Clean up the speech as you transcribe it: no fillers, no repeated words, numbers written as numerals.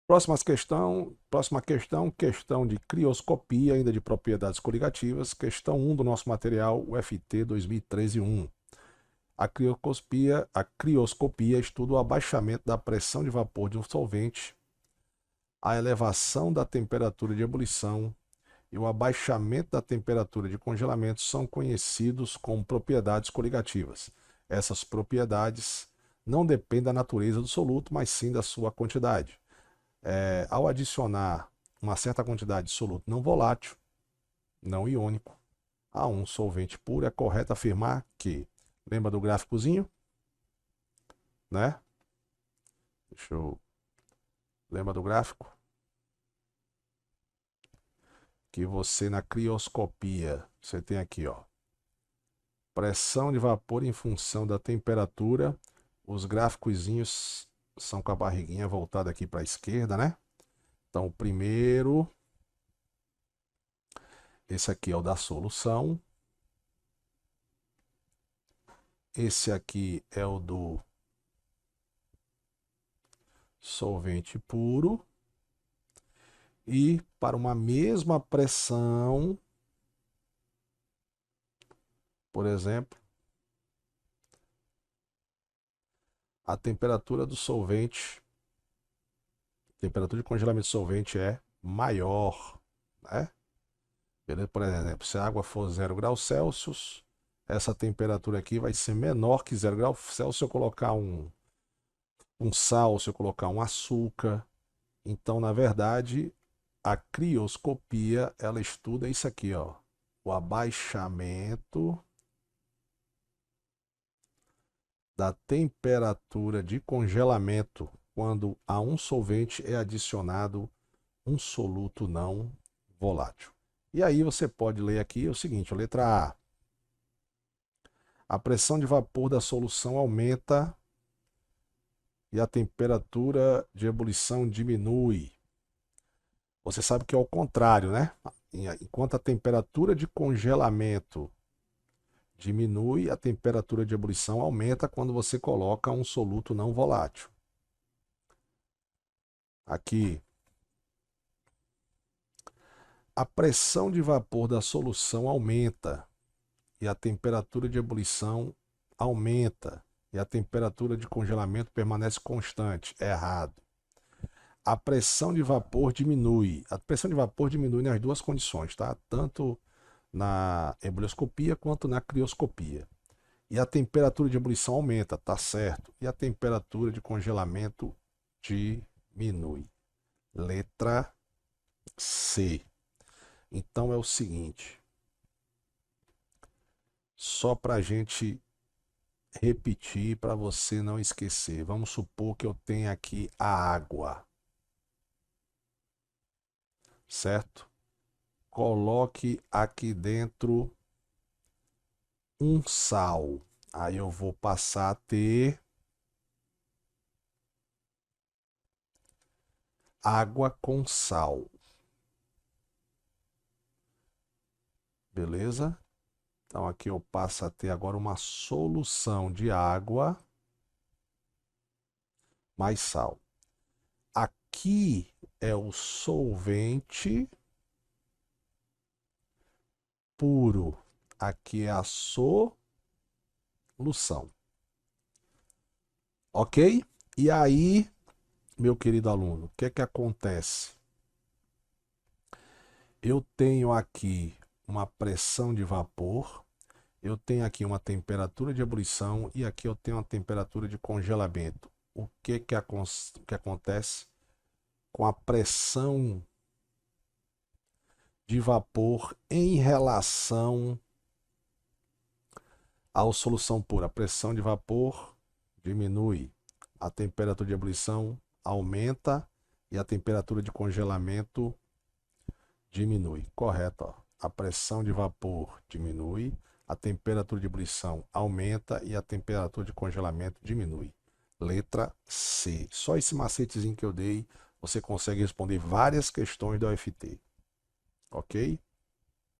Próxima questão, questão de crioscopia, ainda de propriedades coligativas, questão 1 do nosso material, UFT 2013-1. A crioscopia estuda o abaixamento da pressão de vapor de um solvente, a elevação da temperatura de ebulição e o abaixamento da temperatura de congelamento são conhecidos como propriedades coligativas. Essas propriedades não dependem da natureza do soluto, mas sim da sua quantidade. Ao adicionar uma certa quantidade de soluto não volátil, não iônico, a um solvente puro, é correto afirmar que, lembra do gráficozinho? Né? Lembra do gráfico? Que você na crioscopia, você tem aqui, ó, pressão de vapor em função da temperatura. Os gráficozinhos são com a barriguinha voltada aqui para a esquerda, né? Então, o primeiro, esse aqui é o da solução. Esse aqui é o do solvente puro. E para uma mesma pressão, por exemplo, a temperatura do solvente, a temperatura de congelamento do solvente é maior, né? Beleza? Por exemplo, se a água for 0 graus Celsius, essa temperatura aqui vai ser menor que 0 graus Celsius se eu colocar um sal, se eu colocar um açúcar. Então, na verdade, a crioscopia, ela estuda isso aqui, ó, o abaixamento da temperatura de congelamento quando a um solvente é adicionado um soluto não volátil. E aí você pode ler aqui o seguinte, a letra A. A pressão de vapor da solução aumenta e a temperatura de ebulição diminui. Você sabe que é o contrário, né? Enquanto a temperatura de congelamento diminui, a temperatura de ebulição aumenta quando você coloca um soluto não volátil. Aqui, a pressão de vapor da solução aumenta e a temperatura de ebulição aumenta e a temperatura de congelamento permanece constante. É errado. A pressão de vapor diminui. A pressão de vapor diminui nas duas condições, tá? Tanto na ebulioscopia quanto na crioscopia. E a temperatura de ebulição aumenta, tá certo? E a temperatura de congelamento diminui. Letra C. Então é o seguinte, só para a gente repetir, para você não esquecer. Vamos supor que eu tenha aqui a água, certo? Coloque aqui dentro um sal. Aí eu vou passar a ter água com sal. Beleza? Então aqui eu passo a ter agora uma solução de água mais sal. Aqui é o solvente puro. Aqui é a solução. Ok? E aí, meu querido aluno, o que é que acontece? Eu tenho aqui uma pressão de vapor, eu tenho aqui uma temperatura de ebulição e aqui eu tenho uma temperatura de congelamento. O que que acontece com a pressão de vapor em relação à solução pura? A pressão de vapor diminui, a temperatura de ebulição aumenta e a temperatura de congelamento diminui. Correto, ó. A pressão de vapor diminui, a temperatura de ebulição aumenta e a temperatura de congelamento diminui. Letra C. Só esse macetezinho que eu dei, você consegue responder várias questões da UFT. Ok?